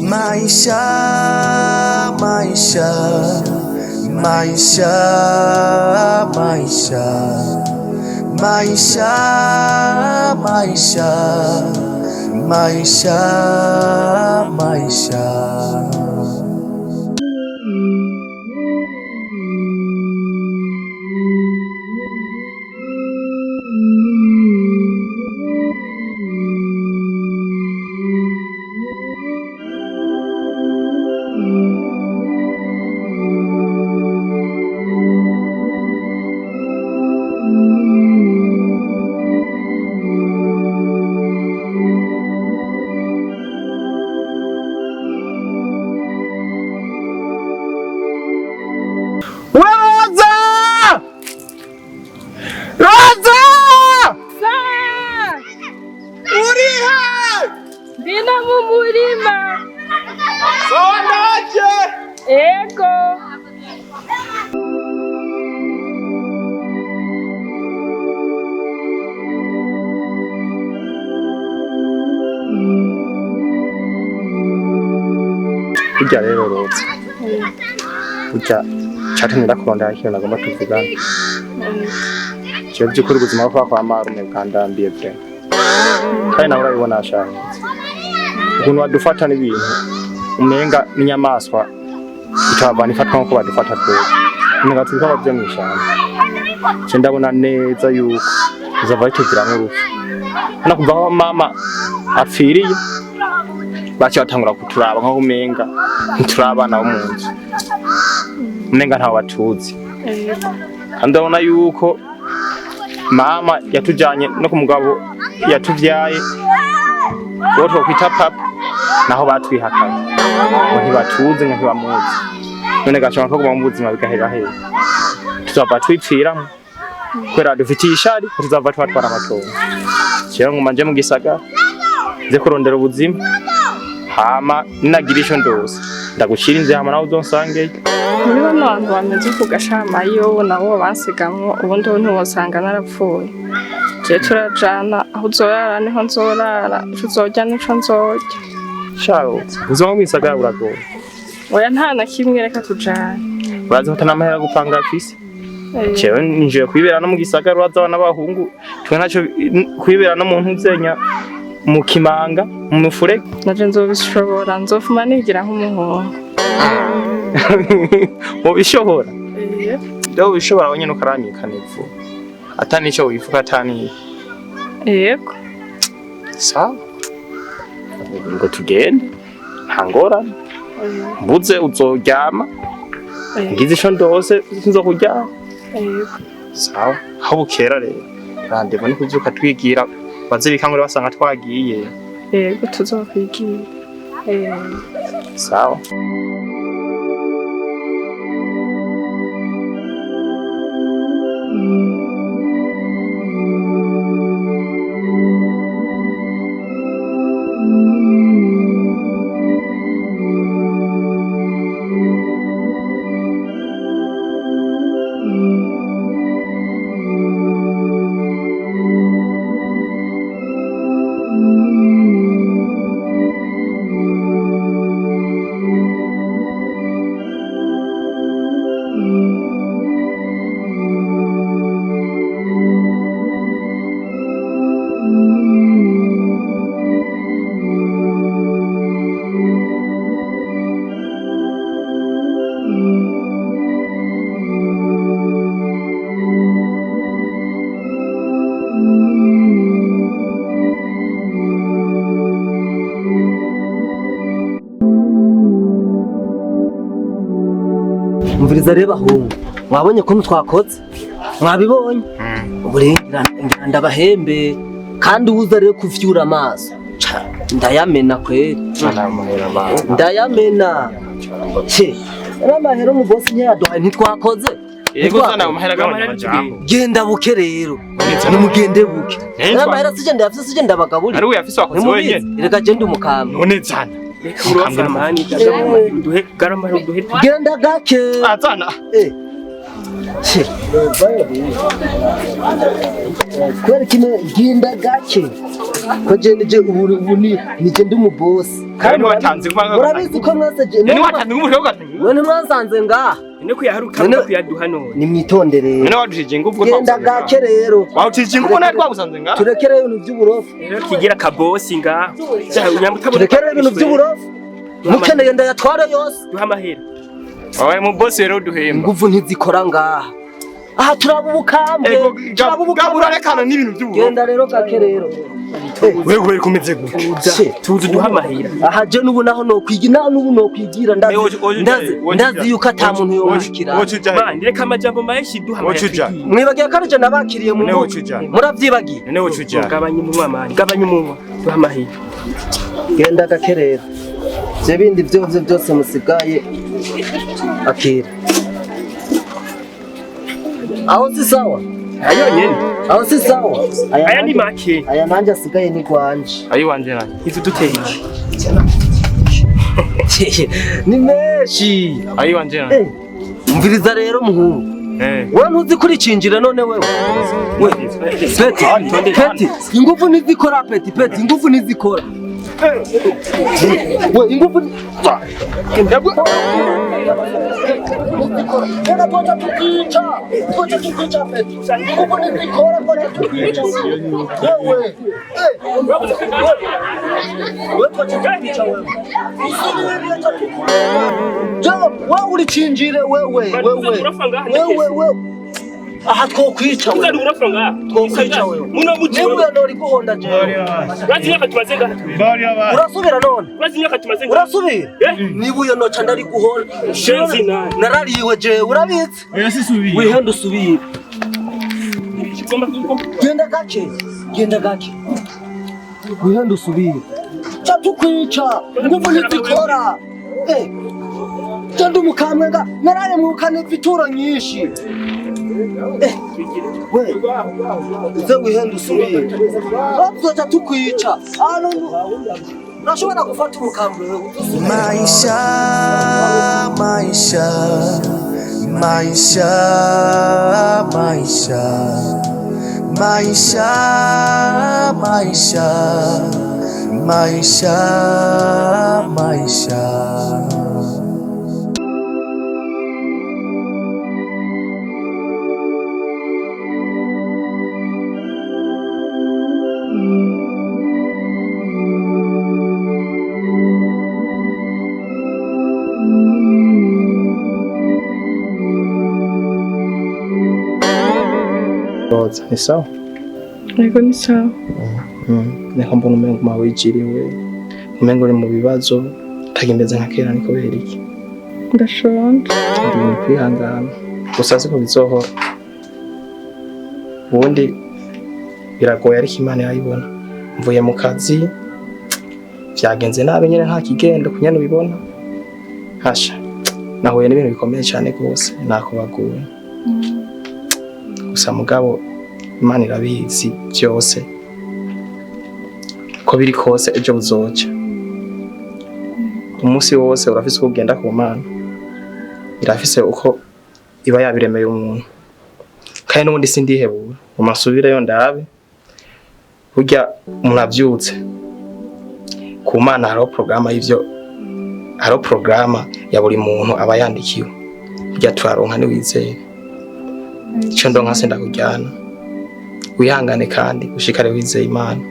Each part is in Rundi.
Maisha, Maisha, Maisha, Maisha, Maisha, Maisha, Maisha, Maisha. Burya rero Roza, burya cyatumye ndakurondera ikintu nagomba tuvugana. Jewe by'ukuri ubuzima bwo kwa marume bwandambiye pe. Kandi nawe urabibona ashaka. Ukuntu badufata n'ibintu umenga n'inyamaswa itabana ifatwa nko badufata twese. Umenga turi nk'abavyo mw'ishamba. Je ndabona neza yuko uzava itugiramwo urupfu. Hano kuva aho mama apfiriye baci batangura kuturaba nko kumenga nturabana bo munzu umenga ntaho batuzi kandi ndabona yuko mama yatujanye no ku mugabo yatuvyaye bo twokwita papa naho batwihakanye ngo ntibatuzi ngo ntibamuzi none gashobora ko kuba mu buzima bigahera hera tuzava twipfiramwo kubera dufitiye ishari tuzava twatwara amatongo rero nguma nje mu gisagara nze kurondera ubuzima hama ninagira ico ndose ndagushira inze hama nawe uzonsangeyo niba n'abantu bameze ku gashama iyo nabo bansigamwo ubundi ntiwosanga narapfuye je turajana aho uzorara niho nzorara ico uzorya nico nzorya shaho uzoma mwisagara uragoye oya nta na kimwe reka tujana urazi hota n'amahera gupanga afise jewe ninjiye kwibera no mu gisagara uraza n'abahungu twe ntaco kwibera no mu ntuzenya mu kimanga mu mufure naje nzobishobora nzofuma nigira nk'umuhungu mu bishobora rero bishobora wenyene ukaramika n'ivu atani ico wifuka atani yego sawa ngo tugende nta ngorane mbuze uzoryama ngize ico ndose nzokuryama sawa aho bukera rero randeva ni kuvyuka twigira bazibikangure basanga twagiye yego tuzokwigira sawa Mviriza reba hungu mwabonye ko twakoze mwabibonye uburengira ndabahembe kandi uza rero kuvyura amaso ndayamena kweli ndayamena che n'amahero mu boss nyaduhaye ntitwakoze yego sana amahera gabanya genda buke rero nimugende buke n'amahera sije ndafise sije ndabagaburi ari we yafise wakoze wenyene reka je ndi umukamba none zana Kamani duhe garama duhe genda gake azana kweli kime genda gake ko je nije ubu nije ndi mu boss kandi watanze kwanga urabizi ko mwese je ni watanze umutwe gatanye none mwansanze nga ine kuyaharuka no kuyaduha none ni mwitondere none wadushije ingufu genda gake rero wawucije ingufu nawe twagusanze nga turekere ibintu by'uburofu kigira kabosi nga turekere ibintu by'uburofu mukeneye ndayatware yose duha amahera wawe mu boss rero duhemba ingufu ntizikora ngaha aha turabubukambwe urarekana n'ibintu by'uburofu genda rero gake rero wewe kumeze gute tuzi duha amahera aha je nubu naho no kwigira ndazi yuko ata muntu yomushikira man reka amajambo mayishi duha amahera mwibagiye karije nabakiriye mu muravyibagiye none wocuja gabanye umunwa mani gabanye umunwa duha amahera genda gake rero je bindi byose musigaye akira aho si sawa ayo nyene aho si sawa aya ni make aya nanje asigaye ni kwanje ayo wanje nanje izo duteye ni meshi ayo wanje nanje umviriza rero muhungu wewe ntuzi kuri cinjira none wewe peti ingufu nizikora peti ingufu nizikora we ingufu Kena tocha tukicha peti ingufu nizikora tocha tukicha wewe tocha tukicha wewe wewe ulichinjire wewe aha twokwica wewe twokwica wewe niwe ndori guhonda je urasubira none urasubira nibuye noca ndari guhonda narariwe je urabitse wihenda usubire genda gake wihenda usubire cha tukwica nguvu nizikora Tandu mukamwenga naraye mukane vituro nyinshi we uze wihenda usubire bazoca tukwica hano nashobora gufata umukambwe Maisha Maisha Maisha Maisha Maisha Maisha Maisha Maisha ni sawa Ego ni sawa neka mbona umengo mawigiriwe umengo uri mu bibazo utagimeze nka kera niko beriki ndashonje ndi kwihangana gusa siko bizohora ubundi biragoye ariko Imana yayibona mvuye mu kazi vyagenze nabi nyene nta kigendo kunyana ubibona hasha nahuye n'ibintu bikomeye cyane gose nakubaguye gusa mugabo Imana irabizi byose ko biri kose ejo buzoca umunsi wose urafise uko ugenda ku Mana irafise uko iba yabiremeye umuntu kandi n'ubundi sindihebura umasubire ndabe burya umuntu avyutse ku Mana hariho programa y'ivyo hariho programa ya buri muntu aba yandikiwe burya turaronka niwizeye ico ndonka senda kujyana wihangane kandi ushikare wizeye Imana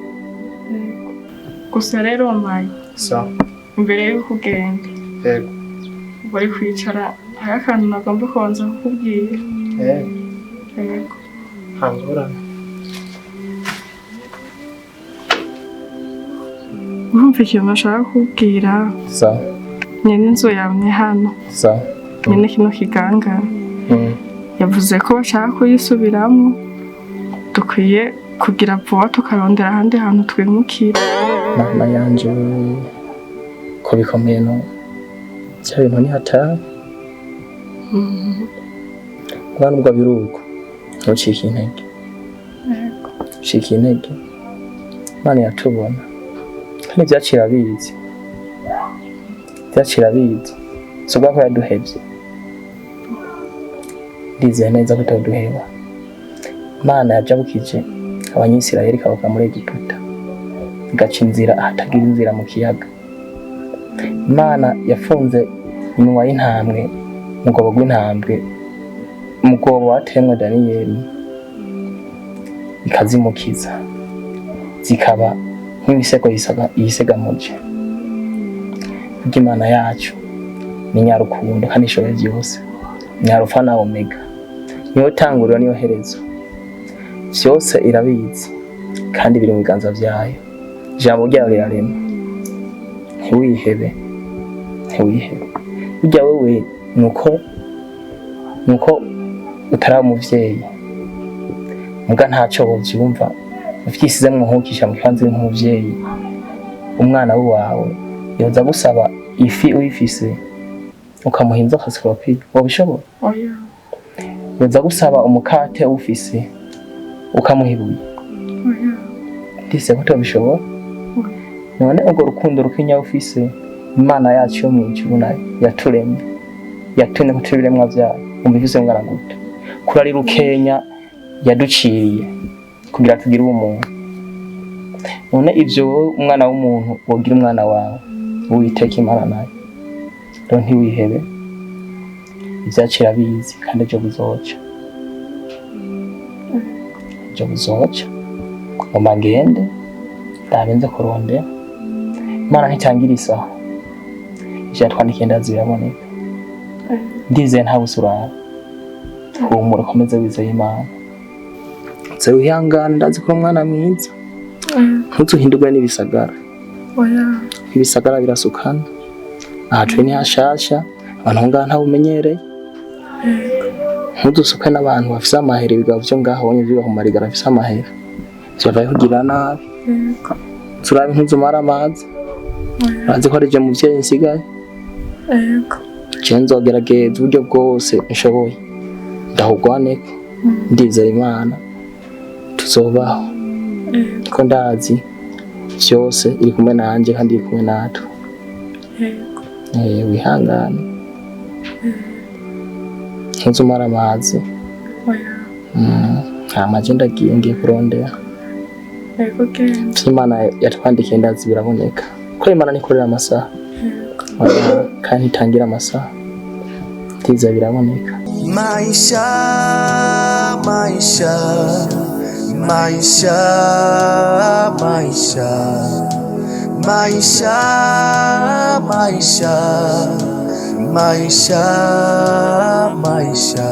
gusa rero mayi sawa mbere yuko ugenda yego bari kwicara hari akantu nagomba kubanza kukubwira yego hangora urumva ikintu nashaka kukubwira sawa nyene inzu yawe ni hano sawa nyene kino kiganga yavuze ko bashaka kuyisubiramo dukwiye kugira vuba tukarondera ahandi hantu twimukira mama yanje ko bikomeye no cya bintu ni hatari bwana ubwo biruko ntucike intege ucike intege Imana yatubona kandi byacira bizi sobwa ko yaduhevye ndizeye neza ko itaduheba Imana yajabukije abanyisirayeli kabuka muri Egiputa igaca inzira ahatagira inzira mu kiyaga. Imana yafunze iminwa y'intambwe mu rwobo rw'intambwe, mu rwobo watemwe Daniyeli, ikazimukiza zikaba nk'imisego yisegamuje. Burya Imana yacu ni nyarukundo kandi ishoboye byose, nyarufa na omega, niyo tanguriro niyo herezo, byose irabizi kandi biri mu biganza byayo. Ijambo ryayo rirarema, ntiwihebe. Burya wewe nuko utaraba umuvyeyi, muga ntacyo wovyumva uvyisize mwuhukisha mu kibanza nk'umuvyeyi. Umwana wawe yoza gusaba ifi uyifise ukamuha inzoka zikopi, wobishobora? Oya. Yoza gusaba umukate ufise ukamuha ibuye, Oya. ndise ko tobishobora? None urwo rukundo rukinya ufise Imana yacu yo mw'ijuru nayo yaturemye, yatumye ko turi biremwa vyayo, umvise ngana gute kuri ari rukenya yaduciriye kugira tugire ubumuntu. None ivyo umwana w'umuntu wogira umwana wawe Uwiteka Imana nayo, rero ntiwihebe, ivyacira bizi kandi ejo buzoca. Ngomba ngende ndabenze kurondera. Imana ntitangira isaha, ivyo yatwandikiye ndazi biraboneka. Ndizeye nta busurara, humura ukomeze wizeye Imana. Nze wihangane, ndazi ko umwana mwiza, ntuzuhindurwe n'ibisagara. Ibisagara birasukana, ahacu ni hashasha, abantu ngaha ntabumenyereye. Ntudusukwe n'abantu bafise amahera, ibigabo vyo ngaho bonye bibahumarigara bafise amahera, vyavaye kugira nabi. Turabe ntuzumara amazi, urazi ko ari je muvyeyi nsigaye. Je nzogerageza uburyo bwose nshoboye, ndahugwaneko, ndizeye Imana tuzobaho, ko ndazi vyose iri kumwe nanje kandi iri kumwe natwe. Wihangane, ntuzumara amazi. Amaje ndagiye ngiye kurondera. Imana yatwandikiye ndazi biraboneka ko Imana nikorera amasaha kandi itangira amasaha, tiza biraboneka. Maisha, Maisha, Maisha, Maisha, Maisha, Maisha, Maisha, Maisha.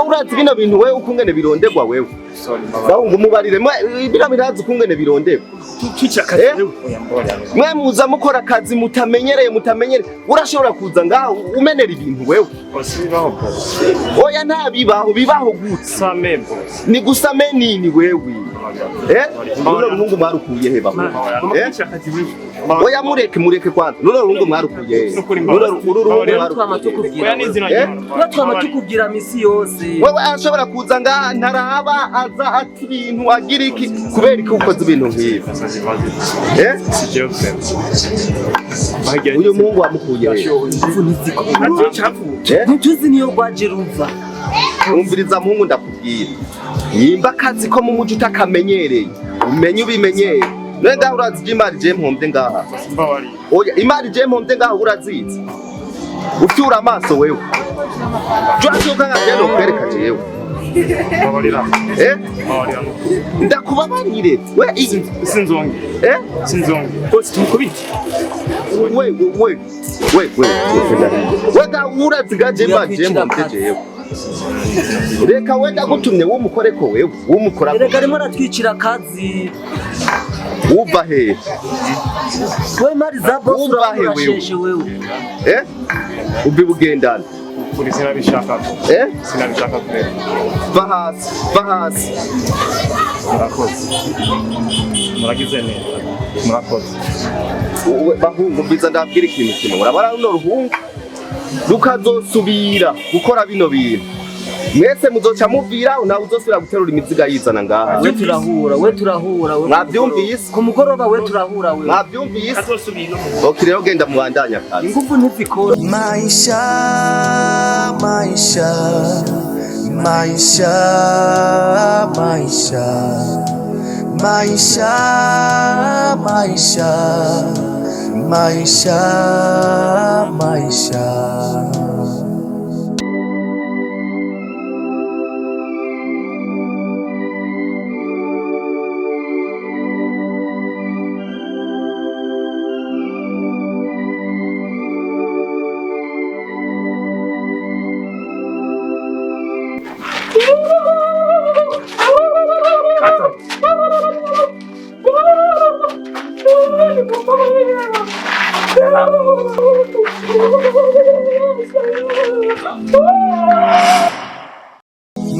Urazi bino bintu wewe ukungene birondegwa wewe. Bahungu mubarire bino birazi ukungene birondegwa. Mwe muza mukora akazi mutamenyereye. Urashobora kuza ngaho umenera ibintu wewe. Oya nta bibaho gutsa. Ni gusame nini wewe? Nuno rungu mwarukuye he babo? Oya mureke kwanza. Nuno rungu mwarukuye he? Nuno rungu Twamatukubwira misi yose. Wewe ashobora kuza ngaha ntaraba aza ati ibintu agira iki kubera ko ukoze ibintu nk'ibi. Uyu Mungu wamukuye he? Ntuzi niyo gwaje ruva. Umviriza Mungu ndakubwira. Yimba akazi ko mu muji utakamenyereye, umenye ubimenyeye. Nenda urazi imari je mpombe ngaha. Oya imari je mpombe ngaha urazizi. Ufyura amaso wewe. Jwasoka ngageno kwereka jewe. Babarira. Babarira. Ndakubabarire. We Sinzonge. Sinzonge. Bose tumukubite. We. Wega urazigaje majembo mtejeyo. Reka wenda gutumye wumukoreko wewe wumukora. Reka arimo aratwicira akazi. Uva he? We mari za boss urasheshe wewe. Ubi bugendana. Kuri sinabishaka. Sinabishaka kure. Bahasi. Murakoze. Muragize neza. Murakoze. Bahungu biza ndabwira ikintu kimwe. Urabara runo ruhungu rukazosubira gukora bino bintu. Mwese muzoca muvira nawe uzosubira guterura imiziga yizana ngaha. We turahura. Mwabyumvise? Ku mugoroba we turahura we. Mwabyumvise? Okay rero genda mubandanya kazi. Ingufu ntizikora. Maisha, Maisha, Maisha, Maisha, Maisha, Maisha, Maisha, Maisha.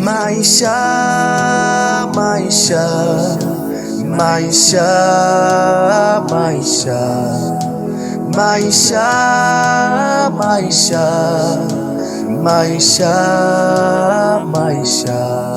Maisha, Maisha, Maisha, Maisha, Maisha, Maisha, Maisha, Maisha.